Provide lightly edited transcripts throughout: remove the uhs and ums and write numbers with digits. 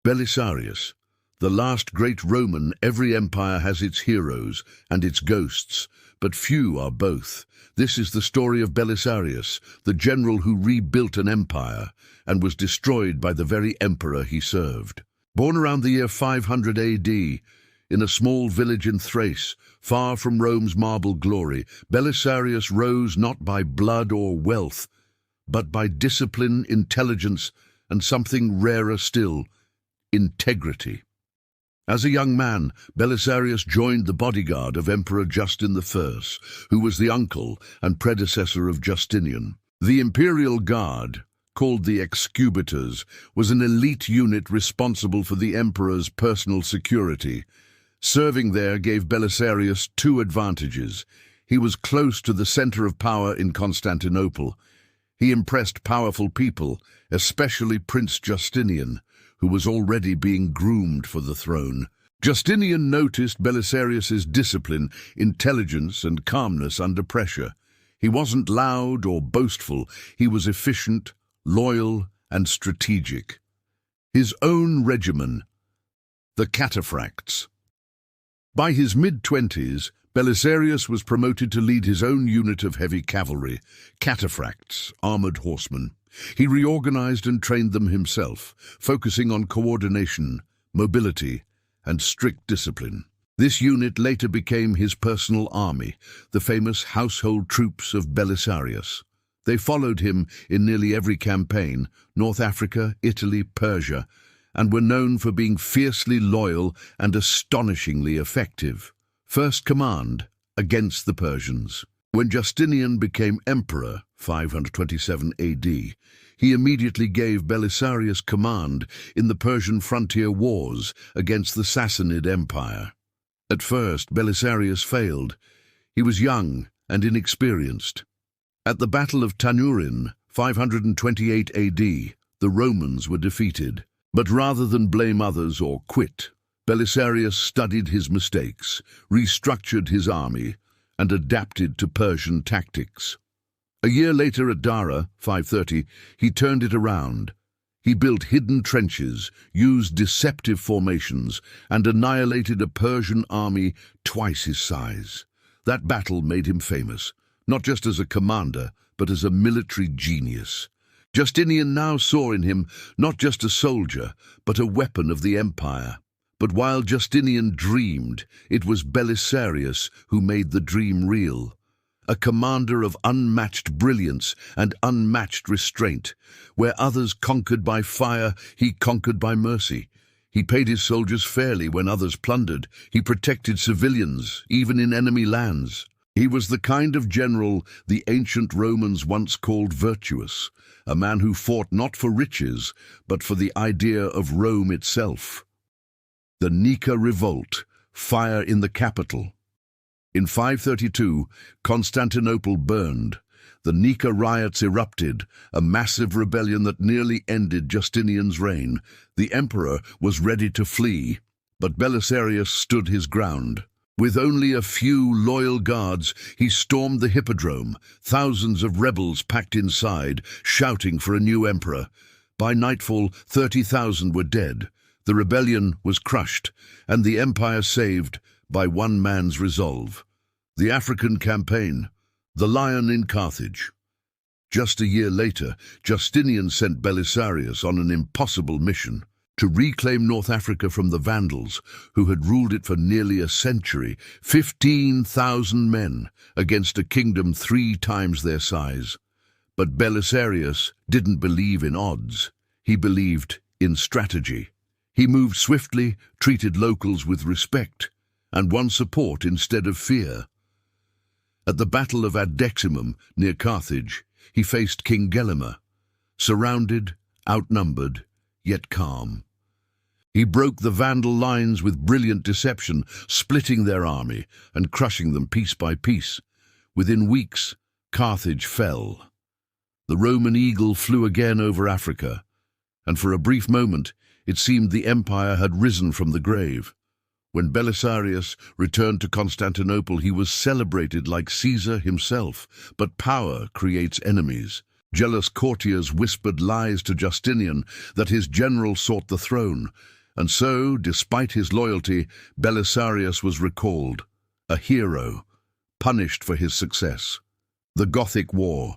Belisarius, the last great Roman. Every empire has its heroes and its ghosts, but few are both. This is the story of Belisarius, the general who rebuilt an empire and was destroyed by the very emperor he served. Born around the year 500 AD, in a small village in Thrace, far from Rome's marble glory, Belisarius rose not by blood or wealth, but by discipline, intelligence, and something rarer still, integrity. As a young man, Belisarius joined the bodyguard of Emperor Justin I, who was the uncle and predecessor of Justinian. The imperial guard, called the Excubitors, was an elite unit responsible for the emperor's personal security. Serving there gave Belisarius two advantages. He was close to the center of power in Constantinople. He impressed powerful people, especially Prince Justinian, who was already being groomed for the throne. Justinian noticed Belisarius's discipline, intelligence, and calmness under pressure. He wasn't loud or boastful. He was efficient, loyal, and strategic. His own regimen, the Cataphracts. By his mid-20s, Belisarius was promoted to lead his own unit of heavy cavalry, Cataphracts, armored horsemen. He reorganized and trained them himself, focusing on coordination, mobility, and strict discipline. This unit later became his personal army, the famous household troops of Belisarius. They followed him in nearly every campaign, North Africa, Italy, Persia, and were known for being fiercely loyal and astonishingly effective. First command against the Persians. When Justinian became emperor, 527 AD, he immediately gave Belisarius command in the Persian frontier wars against the Sassanid Empire. At first, Belisarius failed. He was young and inexperienced. At the Battle of Tanurin, 528 AD, the Romans were defeated. But rather than blame others or quit, Belisarius studied his mistakes, restructured his army, and adapted to Persian tactics. A year later at Dara, 530, he turned it around. He built hidden trenches, used deceptive formations, and annihilated a Persian army twice his size. That battle made him famous, not just as a commander, but as a military genius. Justinian now saw in him not just a soldier, but a weapon of the empire. But while Justinian dreamed, it was Belisarius who made the dream real. A commander of unmatched brilliance and unmatched restraint. Where others conquered by fire, he conquered by mercy. He paid his soldiers fairly when others plundered. He protected civilians, even in enemy lands. He was the kind of general the ancient Romans once called virtuous, a man who fought not for riches, but for the idea of Rome itself. The Nika Revolt, fire in the capital. In 532, Constantinople burned. The Nika riots erupted, a massive rebellion that nearly ended Justinian's reign. The emperor was ready to flee, but Belisarius stood his ground. With only a few loyal guards, he stormed the hippodrome, thousands of rebels packed inside, shouting for a new emperor. By nightfall, 30,000 were dead. The rebellion was crushed, and the empire saved by one man's resolve. The African campaign, the lion in Carthage. Just a year later, Justinian sent Belisarius on an impossible mission. To reclaim North Africa from the Vandals, who had ruled it for nearly a century, 15,000 men against a kingdom 3 times their size. But Belisarius didn't believe in odds. He believed in strategy. He moved swiftly, treated locals with respect, and won support instead of fear. At the Battle of Adeximum, near Carthage, he faced King Gelimer, surrounded, outnumbered, yet calm. He broke the Vandal lines with brilliant deception, splitting their army and crushing them piece by piece. Within weeks, Carthage fell. The Roman eagle flew again over Africa, and for a brief moment it seemed the empire had risen from the grave. When Belisarius returned to Constantinople, he was celebrated like Caesar himself. But power creates enemies. Jealous courtiers whispered lies to Justinian that his general sought the throne, and so, despite his loyalty, Belisarius was recalled, a hero, punished for his success. The Gothic War,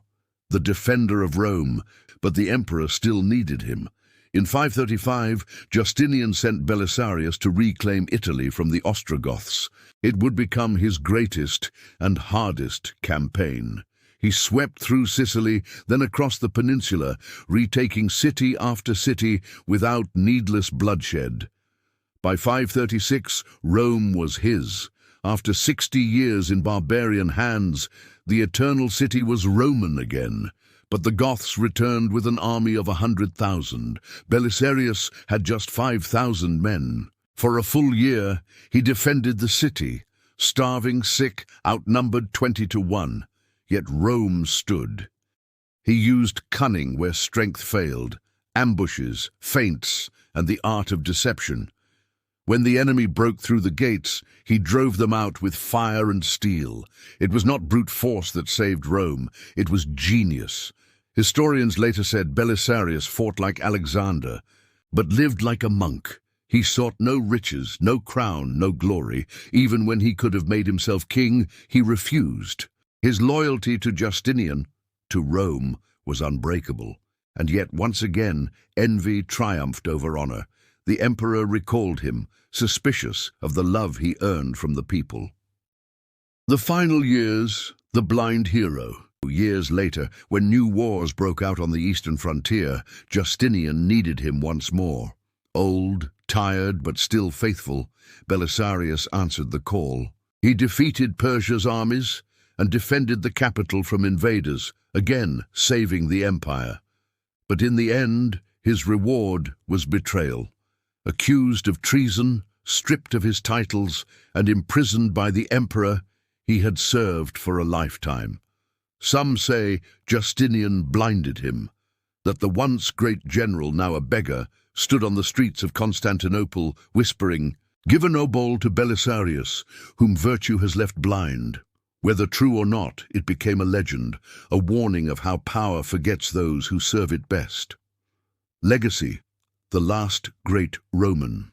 the defender of Rome, but the emperor still needed him. In 535, Justinian sent Belisarius to reclaim Italy from the Ostrogoths. It would become his greatest and hardest campaign. He swept through Sicily, then across the peninsula, retaking city after city without needless bloodshed. By 536, Rome was his. After 60 years in barbarian hands, the Eternal City was Roman again. But the Goths returned with an army of 100,000. Belisarius had just 5,000 men. For a full year, he defended the city, starving, sick, outnumbered 20-1. Yet Rome stood. He used cunning where strength failed, ambushes, feints, and the art of deception. When the enemy broke through the gates, he drove them out with fire and steel. It was not brute force that saved Rome, it was genius. Historians later said Belisarius fought like Alexander, but lived like a monk. He sought no riches, no crown, no glory. Even when he could have made himself king, he refused. His loyalty to Justinian, to Rome, was unbreakable. And yet once again, envy triumphed over honor. The emperor recalled him, suspicious of the love he earned from the people. The final years, the blind hero. Years later, when new wars broke out on the eastern frontier, Justinian needed him once more. Old, tired, but still faithful, Belisarius answered the call. He defeated Persia's armies and defended the capital from invaders, again saving the empire. But in the end, his reward was betrayal. Accused of treason, stripped of his titles, and imprisoned by the emperor he had served for a lifetime. Some say Justinian blinded him, that the once great general, now a beggar, stood on the streets of Constantinople whispering, "Give an obol to Belisarius, whom virtue has left blind." Whether true or not, it became a legend, a warning of how power forgets those who serve it best. Legacy: the last great Roman.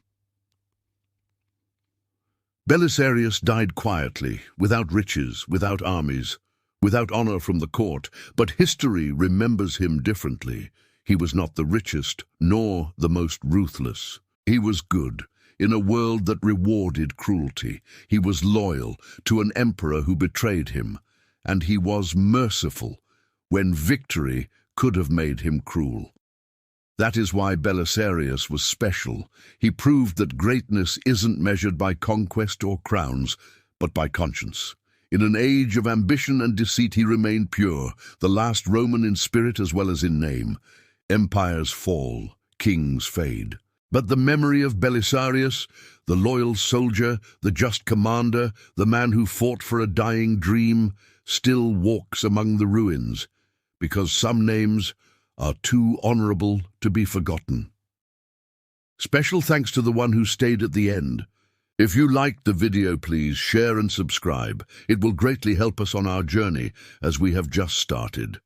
Belisarius died quietly, without riches, without armies, without honor from the court, but history remembers him differently. He was not the richest, nor the most ruthless. He was good, in a world that rewarded cruelty. He was loyal to an emperor who betrayed him, and he was merciful when victory could have made him cruel. That is why Belisarius was special. He proved that greatness isn't measured by conquest or crowns, but by conscience. In an age of ambition and deceit, he remained pure, the last Roman in spirit as well as in name. Empires fall, kings fade. But the memory of Belisarius, the loyal soldier, the just commander, the man who fought for a dying dream, still walks among the ruins, because some names are too honorable to be forgotten. Special thanks to the one who stayed at the end. If you liked the video, please share and subscribe. It will greatly help us on our journey as we have just started.